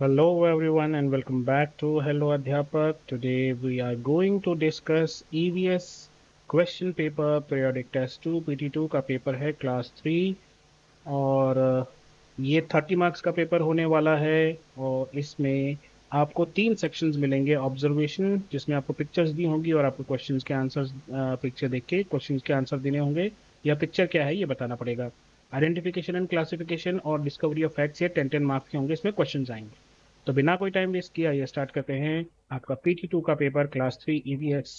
Hello everyone and welcome back to Hello Adhyapak. Today we are going to discuss EVS question paper periodic test 2 PT2 का paper है class 3 और ये 30 marks का paper होने वाला है और इसमें आपको 3 सेक्शंस मिलेंगे। ऑब्जर्वेशन जिसमें आपको पिक्चर्स दी होंगी और आपको क्वेश्चंस के आंसर्स पिक्चर देख के क्वेश्चंस के आंसर देने होंगे या पिक्चर क्या है ये बताना पड़ेगा। आइडेंटिफिकेशन एंड क्लासिफिकेशन और डिस्कवरी ऑफ फैक्ट्स ये 10-10 मार्क्स के होंगे, इसमें क्वेश्चंस आएंगे। तो बिना कोई टाइम वेस्ट किया ये स्टार्ट करते हैं आपका PT2 का paper class 3 EVS।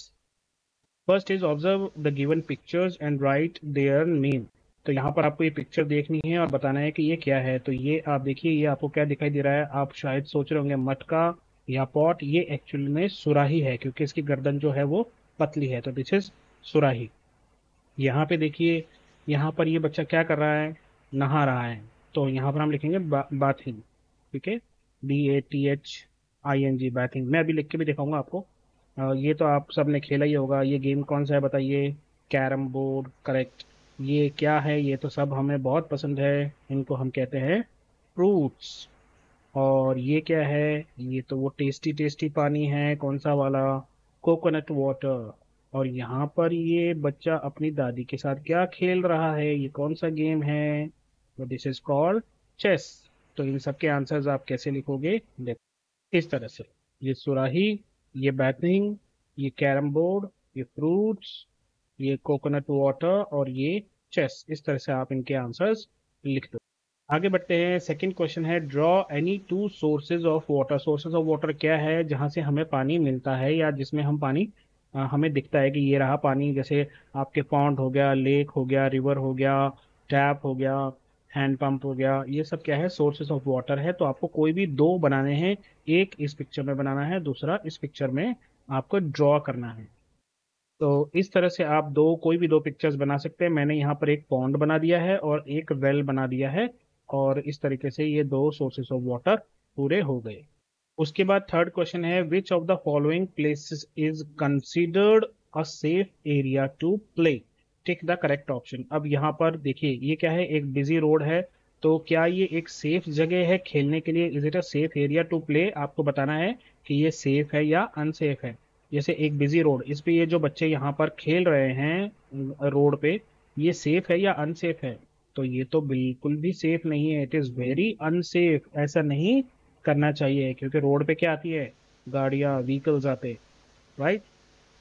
First is observe the given pictures and right their name. तो यहाँ पर आपको ये पिक्चर देखनी है और बताना है कि ये क्या है। तो ये आप देखिए, ये आपको क्या दिखाई दे रहा है। आप शायद सोच रहे होंगे मटका या पॉट, ये एक्चुअली में सुराही है क्योंकि इसकी गर्दन जो है वो पतली है। तो दिस इज सुराही। यहाँ पे देखिए, यहाँ पर ये बच्चा क्या कर रहा है, नहा रहा है। तो यहाँ पर हम लिखेंगे बाथिंग। ठीक है, BATHING बैथिंग। मैं अभी लिख के भी दिखाऊंगा आपको। ये तो आप सब ने खेला ही होगा। ये गेम कौन सा है बताइए? Carrom board, correct. ये क्या है? ये तो सब हमें बहुत पसंद है, इनको हम कहते हैं फ्रूट्स। और ये क्या है? ये तो वो टेस्टी टेस्टी पानी है, कौन सा वाला? Coconut water. और यहाँ पर ये बच्चा अपनी दादी के साथ क्या खेल रहा है? ये कौन सा गेम है? तो दिस इज कॉल्ड चेस। तो इन सब के आंसर्स आप कैसे लिखोगे? देखो इस तरह से, ये सुराही, ये बैटिंग, ये कैरम बोर्ड, ये फ्रूट्स, ये कोकोनट वाटर और ये चेस। इस तरह से आप इनके आंसर्स लिख दो। आगे बढ़ते हैं। सेकंड क्वेश्चन है draw any two sources of water. Sources of water क्या है? जहां से हमें पानी मिलता है या जिसमें हम पानी हमें दिखता है कि ये रहा पानी। जैसे आपके पॉन्ड हो गया, लेक हो गया, रिवर हो गया, टैप हो गया, हैंड पंप हो गया। ये सब क्या है? सोर्सेज ऑफ वाटर है। तो आपको कोई भी दो बनाने हैं, एक इस पिक्चर में बनाना है, दूसरा इस पिक्चर में आपको ड्रॉ करना है। तो इस तरह से आप दो कोई भी दो पिक्चर्स बना सकते हैं। मैंने यहाँ पर एक पॉन्ड बना दिया है और एक वेल बना दिया है और इस तरीके से ये दो सोर्सेस ऑफ वाटर पूरे हो गए। उसके बाद थर्ड क्वेश्चन है which of the following places is considered a safe area to play. Tick the correct option. अब यहाँ पर देखिए, ये क्या है? एक बिजी रोड है। तो क्या ये एक सेफ जगह है खेलने के लिए? Is it a safe area to play? आपको बताना है कि ये सेफ है या अनसेफ है। जैसे एक बिजी रोड, इस पे ये जो बच्चे यहाँ पर खेल रहे हैं रोड पे, ये सेफ है या अनसेफ है? तो ये तो बिल्कुल भी सेफ नहीं है। It is very unsafe. ऐसा नहीं करना चाहिए क्योंकि रोड पे क्या आती है? गाड़ियां, व्हीकल्स आते। Right.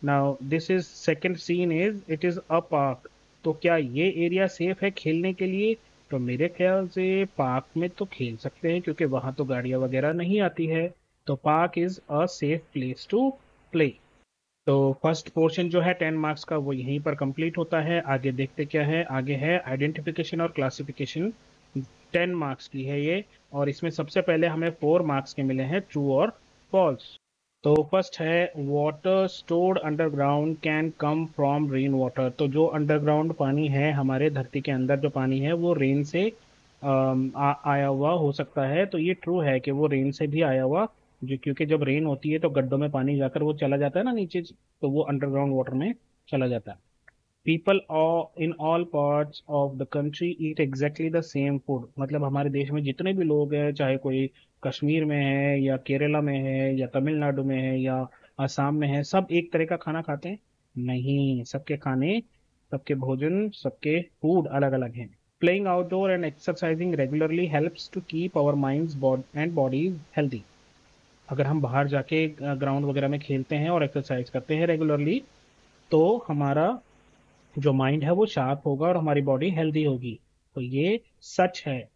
Now this is second scene is it is a park. तो क्या ये एरिया सेफ है खेलने के लिए? तो मेरे ख्याल से पार्क में तो खेल सकते हैं क्योंकि वहां तो गाड़ियां वगैरह नहीं आती है। तो park is a safe place to play. तो फर्स्ट पोर्शन जो है 10 मार्क्स का वो यहीं पर कंप्लीट होता है। आगे देखते क्या है। आगे है आइडेंटिफिकेशन और क्लासिफिकेशन। 10 मार्क्स की है ये। और इसमें सबसे पहले हमें 4 मार्क्स के मिले हैं, ट्रू और फॉल्स। तो फर्स्ट है water stored underground can come from rain water. तो जो अंडरग्राउंड पानी है, हमारे धरती के अंदर जो पानी है वो रेन से आया हुआ हो सकता है। तो ये ट्रू है कि वो रेन से भी आया हुआ, जो क्योंकि जब रेन होती है तो गड्ढों में पानी जाकर वो चला जाता है ना नीचे, तो वो अंडरग्राउंड वाटर में चला जाता है। People in all parts of the country eat exactly the same food. मतलब हमारे देश में जितने भी लोग हैं, चाहे कोई कश्मीर में है या केरला में है या तमिलनाडु में है या असम में है, सब एक तरह का खाना खाते हैं? नहीं, सबके खाने, सबके भोजन, सबके फूड अलग अलग हैं। Playing outdoor and exercising regularly helps to keep our minds and bodies healthy. अगर हम बाहर जाके ग्राउंड वगैरह में खेलते हैं और एक्सरसाइज करते हैं रेगुलरली, तो हमारा जो माइंड है वो शार्प होगा और हमारी बॉडी हेल्दी होगी। तो ये सच है।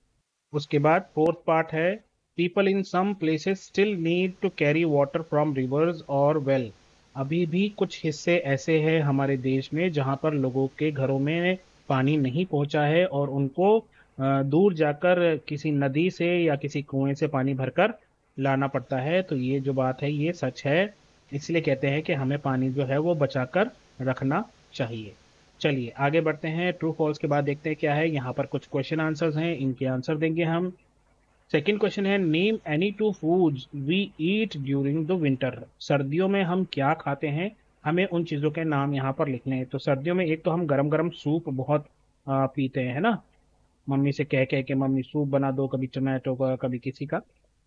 उसके बाद फोर्थ पार्ट है people in some places still need to carry water from rivers और वेल। अभी भी कुछ हिस्से ऐसे हैं हमारे देश में जहाँ पर लोगों के घरों में पानी नहीं पहुँचा है और उनको दूर जाकर किसी नदी से या किसी कुएं से पानी भरकर लाना पड़ता है। तो ये जो बात है ये सच है। इसलिए कहते हैं कि हमें पानी जो है वो बचाकर रखना चाहिए। चलिए आगे बढ़ते हैं। ट्रू फॉल्स के बाद देखते हैं क्या है। यहाँ पर कुछ क्वेश्चन आंसर्स हैं, इनके आंसर देंगे हम। सेकंड क्वेश्चन है name any two foods we eat during the winter. सर्दियों में हम क्या खाते हैं? हमें उन चीज़ों के नाम यहाँ पर लिखने हैं। तो सर्दियों में एक तो हम गरम गरम सूप बहुत पीते हैं, है ना? मम्मी से कह कह के, मम्मी सूप बना दो, कभी टमाटो का, कभी किसी का।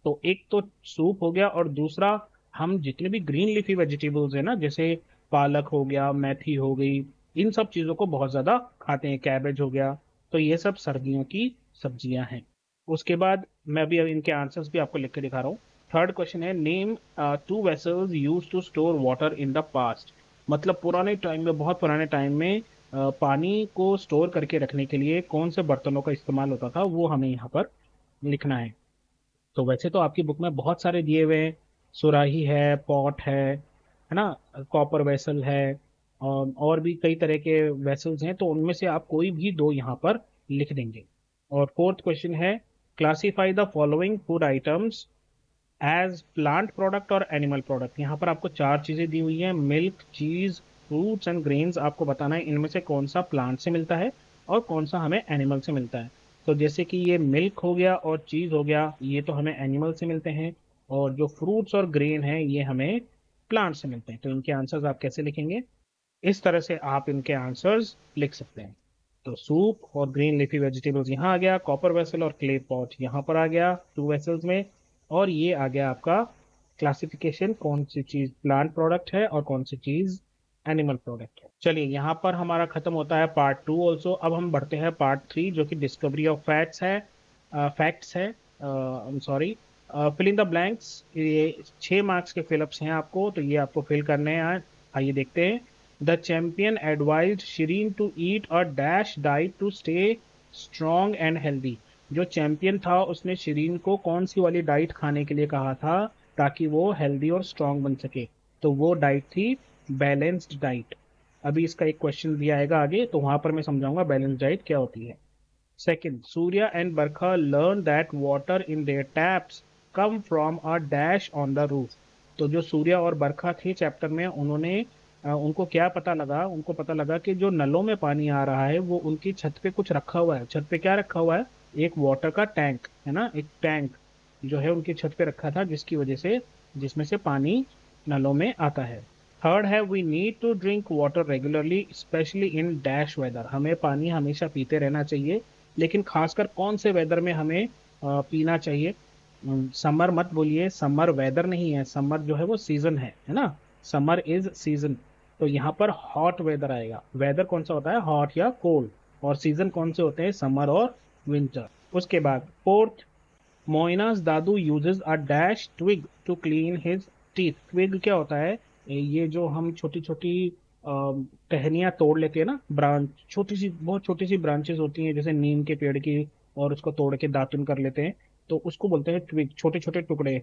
तो एक तो सूप हो गया, और दूसरा हम जितने भी ग्रीन लीफी वेजिटेबल्स है ना, जैसे पालक हो गया, मेथी हो गई, इन सब चीज़ों को बहुत ज़्यादा खाते हैं, कैबेज हो गया। तो ये सब सर्दियों की सब्जियां हैं। उसके बाद मैं भी अब इनके आंसर्स भी आपको लिख के दिखा रहा हूँ। थर्ड क्वेश्चन है, name two vessels use to store water in the past. मतलब पुराने टाइम में, बहुत पुराने टाइम में पानी को स्टोर करके रखने के लिए कौन से बर्तनों का इस्तेमाल होता था, वो हमें यहाँ पर लिखना है। तो वैसे तो आपकी बुक में बहुत सारे दिए हुए हैं, सुराही है, पॉट है ना, कॉपर वेसल है, और भी कई तरह के वेसल्स हैं, तो उनमें से आप कोई भी दो यहाँ पर लिख देंगे। और फोर्थ क्वेश्चन है, classify the following food items as plant product और एनिमल प्रोडक्ट। यहाँ पर आपको चार चीज़ें दी हुई हैं, milk, cheese, fruits and grains. आपको बताना है इनमें से कौन सा प्लांट से मिलता है और कौन सा हमें एनिमल से मिलता है। तो जैसे कि ये मिल्क हो गया और चीज़ हो गया, ये तो हमें एनिमल से मिलते हैं, और जो फ्रूट्स और ग्रेन है ये हमें प्लांट से मिलते हैं। तो इनके आंसर्स आप कैसे लिखेंगे? इस तरह से आप इनके आंसर्स लिख सकते हैं। तो सूप और ग्रीन लीफी वेजिटेबल्स यहाँ आ गया, कॉपर वेसल और क्ले पॉट यहाँ पर आ गया टू वेसल्स में, और ये आ गया आपका क्लासिफिकेशन, कौन सी चीज प्लांट प्रोडक्ट है और कौन सी चीज एनिमल प्रोडक्ट है। चलिए, यहाँ पर हमारा खत्म होता है पार्ट 2 ऑल्सो। अब हम बढ़ते हैं पार्ट 3, जो कि डिस्कवरी ऑफ फैक्ट्स है, फैक्ट्स है, sorry, fill in the blanks. ये 6 मार्क्स के फिलअप्स हैं आपको, तो ये आपको फिल करने हैं। आइए देखते हैं। The champion advised Shirin to eat a dash diet to stay strong and healthy. जो चैंपियन था उसने शिरीन को कौन सी वाली डाइट खाने के लिए कहा था ताकि वो हेल्दी और स्ट्रॉन्ग बन सके? तो वो डाइट थी बैलेंस्ड डाइट। अभी इसका एक क्वेश्चन दिया आएगा आगे, तो वहां पर मैं समझाऊंगा बैलेंस्ड डाइट क्या होती है। Second, Surya and Barkha learn that water in their taps come from a dash on the roof. तो जो सूर्या और बरखा थे चैप्टर में, उन्होंने उनको क्या पता लगा? उनको पता लगा कि जो नलों में पानी आ रहा है वो उनकी छत पे कुछ रखा हुआ है। छत पे क्या रखा हुआ है? एक वाटर का टैंक है ना, एक टैंक जो है उनकी छत पे रखा था, जिसकी वजह से, जिसमें से पानी नलों में आता है। थर्ड है, we need to drink water regularly specially in dash weather. हमें पानी हमेशा पीते रहना चाहिए, लेकिन खासकर कौन से वेदर में हमें पीना चाहिए? समर मत बोलिए, समर वेदर नहीं है, समर जो है वो सीजन है ना, समर इज सीजन। तो यहाँ पर हॉट वेदर आएगा। वेदर कौन सा होता है? हॉट या कोल्ड। और सीजन कौन से होते हैं? समर और विंटर। उसके बाद फोर्थ, मोइनास दादू uses a dash twig to clean his teeth. Twig क्या होता है? ये जो हम छोटी छोटी टहनियाँ तोड़ लेते हैं ना, ब्रांच, छोटी सी, बहुत छोटी सी ब्रांचेस होती हैं जैसे नीम के पेड़ की, और उसको तोड़ के दातुन कर लेते हैं, तो उसको बोलते हैं ट्विग, छोटे छोटे टुकड़े।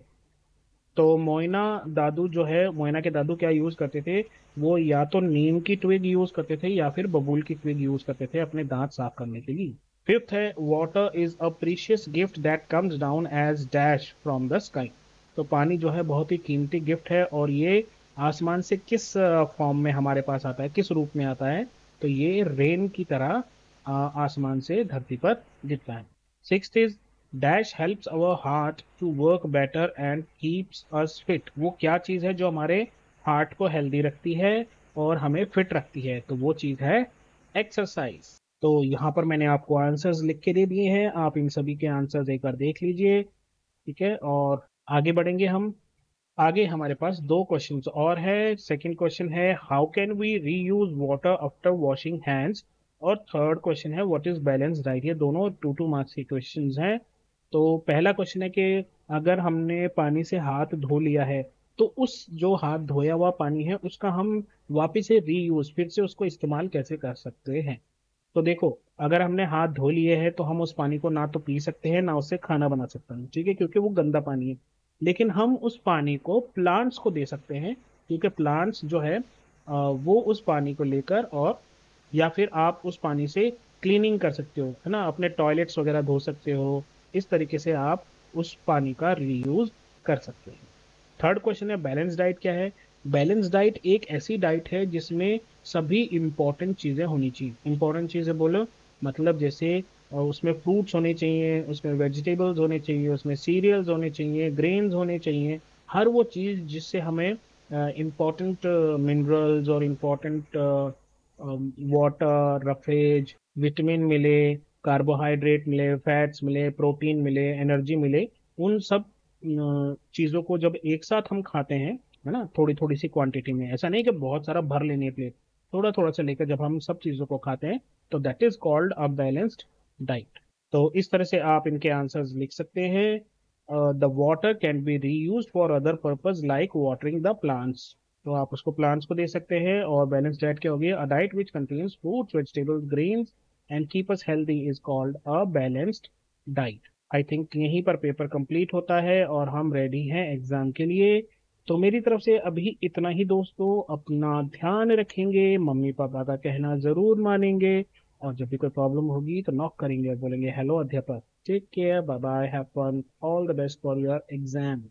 तो मोइना दादू जो है, मोइना के दादू क्या यूज करते थे? वो या तो नीम की ट्विग यूज करते थे या फिर बबूल की ट्विग यूज करते थे अपने दांत साफ करने के लिए। फिफ्थ है, water is a precious gift that comes down as dash from the sky. तो पानी जो है बहुत ही कीमती गिफ्ट है, और ये आसमान से किस फॉर्म में हमारे पास आता है, किस रूप में आता है? तो ये रेन की तरह आसमान से धरती पर गिरता है। Sixth is, dash helps our heart to work better and keeps us fit. वो क्या चीज़ है जो हमारे हार्ट को हेल्दी रखती है और हमें फिट रखती है? तो वो चीज़ है एक्सरसाइज। तो यहाँ पर मैंने आपको आंसर्स लिख के दे दिए हैं, आप इन सभी के आंसर्स एक बार देख लीजिए, ठीक है? और आगे बढ़ेंगे हम। आगे हमारे पास दो क्वेश्चंस और है। सेकंड क्वेश्चन है, how can we reuse water after washing hands. और थर्ड क्वेश्चन है, व्हाट इज बैलेंस डाइट। ये दोनों 2-2 मार्क्स के क्वेश्चंस हैं। तो पहला क्वेश्चन है कि अगर हमने पानी से हाथ धो लिया है, तो उस जो हाथ धोया हुआ पानी है उसका हम वापस से रीयूज, फिर से उसको इस्तेमाल कैसे कर सकते हैं? तो देखो, अगर हमने हाथ धो लिए हैं तो हम उस पानी को ना तो पी सकते हैं, ना उससे खाना बना सकते हैं, ठीक है, क्योंकि वो गंदा पानी है। लेकिन हम उस पानी को प्लांट्स को दे सकते हैं, क्योंकि प्लांट्स जो है वो उस पानी को लेकर, और या फिर आप उस पानी से क्लीनिंग कर सकते हो, है ना, अपने टॉयलेट्स वगैरह धो सकते हो। इस तरीके से आप उस पानी का रीयूज कर सकते हैं। थर्ड क्वेश्चन है, बैलेंस डाइट क्या है? बैलेंस डाइट एक ऐसी डाइट है जिसमें सभी इंपॉर्टेंट चीज़ें होनी चाहिए। इंपॉर्टेंट चीज़ें बोलो, मतलब जैसे उसमें फ्रूट्स होने चाहिए, उसमें वेजिटेबल्स होने चाहिए, उसमें सीरियल्स होने चाहिए, ग्रेन्स होने चाहिए, हर वो चीज़ जिससे हमें इंपॉर्टेंट मिनरल्स और इम्पॉर्टेंट वाटर, रफेज, विटामिन मिले, कार्बोहाइड्रेट मिले, फैट्स मिले, प्रोटीन मिले, एनर्जी मिले, उन सब चीज़ों को जब एक साथ हम खाते हैं, है ना, थोड़ी थोड़ी सी क्वांटिटी में, ऐसा नहीं कि बहुत सारा भर लेनी है प्लेट, थोड़ा थोड़ा सा लेकर जब हम सब चीज़ों को खाते हैं, तो that is called a balanced diet. तो इस तरह से आप इनके आंसर्स लिख सकते हैं। The water can be reused for other purpose like watering the plants. तो आप उसको प्लांट्स को दे सकते हैं। और बैलेंस डाइट क्या होगी? A diet which contains fruits, vegetables, grains and keep us healthy is called a balanced diet. I think यहीं पर पेपर कंप्लीट होता है और हम रेडी हैं एग्जाम के लिए। तो मेरी तरफ से अभी इतना ही दोस्तों। अपना ध्यान रखेंगे, मम्मी पापा का कहना जरूर मानेंगे, और जब भी कोई प्रॉब्लम होगी तो नॉक करेंगे और बोलेंगे हेलो अध्यापक। Take care, bye bye, have fun, all the best for your exam.